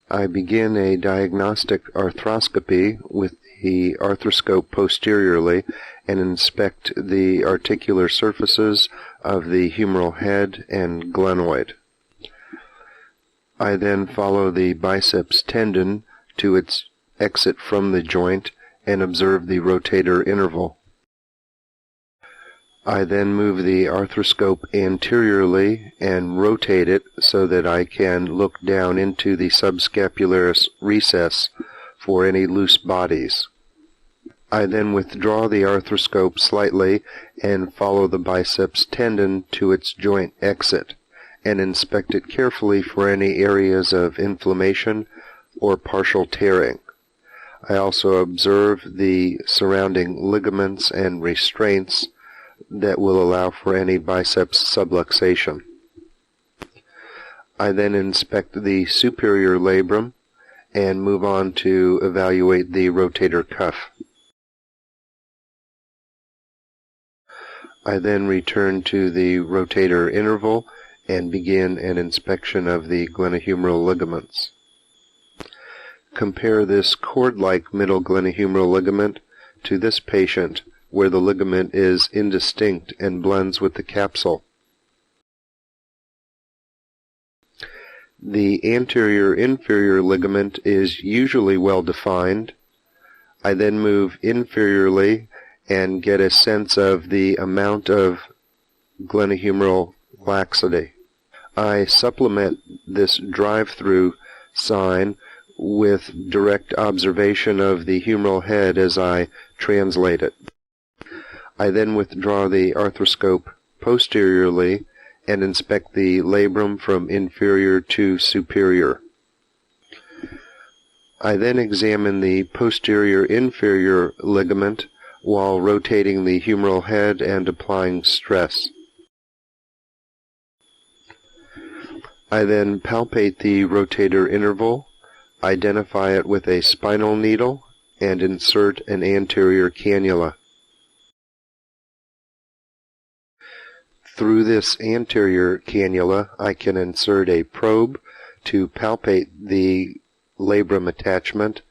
I begin a diagnostic arthroscopy with the arthroscope posteriorly and inspect the articular surfaces of the humeral head and glenoid. I then follow the biceps tendon to its exit from the joint and observe the rotator interval. I then move the arthroscope anteriorly and rotate it so that I can look down into the subscapularis recess for any loose bodies. I then withdraw the arthroscope slightly and follow the biceps tendon to its joint exit and inspect it carefully for any areas of inflammation or partial tearing. I also observe the surrounding ligaments and restraints that will allow for any biceps subluxation. I then inspect the superior labrum and move on to evaluate the rotator cuff. I then return to the rotator interval and begin an inspection of the glenohumeral ligaments. Compare this cord-like middle glenohumeral ligament to this patient where the ligament is indistinct and blends with the capsule. The anterior-inferior ligament is usually well defined. I then move inferiorly and get a sense of the amount of glenohumeral laxity. I supplement this drive-through sign with direct observation of the humeral head as I translate it. I then withdraw the arthroscope posteriorly and inspect the labrum from inferior to superior. I then examine the posterior-inferior ligament while rotating the humeral head and applying stress. I then palpate the rotator interval, identify it with a spinal needle, and insert an anterior cannula. Through this anterior cannula, I can insert a probe to palpate the labrum attachment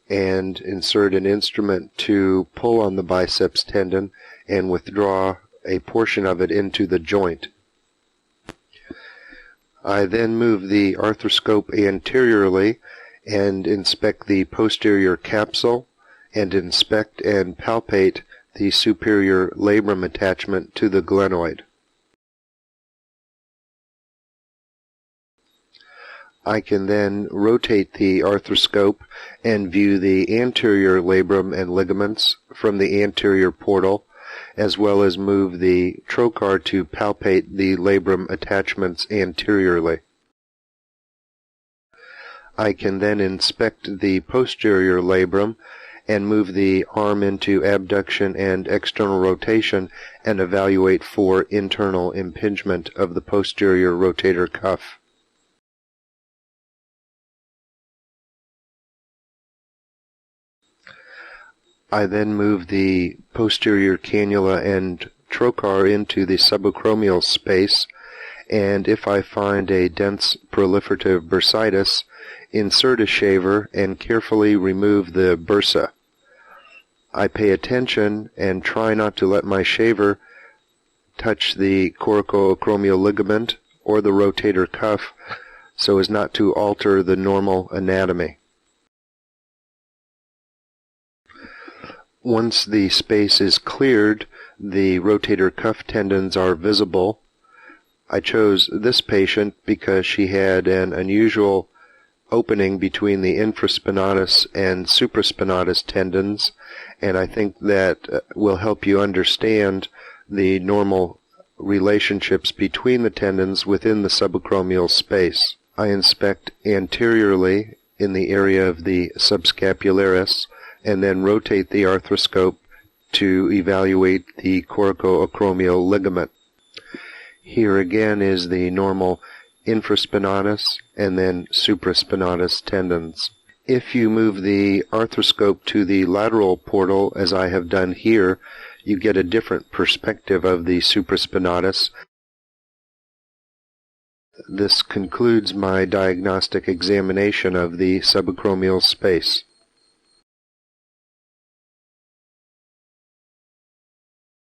and insert an instrument to pull on the biceps tendon and withdraw a portion of it into the joint. I then move the arthroscope anteriorly and inspect the posterior capsule and inspect and palpate the superior labrum attachment to the glenoid. I can then rotate the arthroscope and view the anterior labrum and ligaments from the anterior portal, as well as move the trocar to palpate the labrum attachments anteriorly. I can then inspect the posterior labrum and move the arm into abduction and external rotation and evaluate for internal impingement of the posterior rotator cuff. I then move the posterior cannula and trocar into the subacromial space, and if I find a dense proliferative bursitis, insert a shaver and carefully remove the bursa. I pay attention and try not to let my shaver touch the coracoacromial ligament or the rotator cuff so as not to alter the normal anatomy. Once the space is cleared, the rotator cuff tendons are visible. I chose this patient because she had an unusual opening between the infraspinatus and supraspinatus tendons, and I think that will help you understand the normal relationships between the tendons within the subacromial space. I inspect anteriorly in the area of the subscapularis and then rotate the arthroscope to evaluate the coracoacromial ligament. Here again is the normal infraspinatus and then supraspinatus tendons. If you move the arthroscope to the lateral portal, as I have done here, you get a different perspective of the supraspinatus This concludes my diagnostic examination of the subacromial space.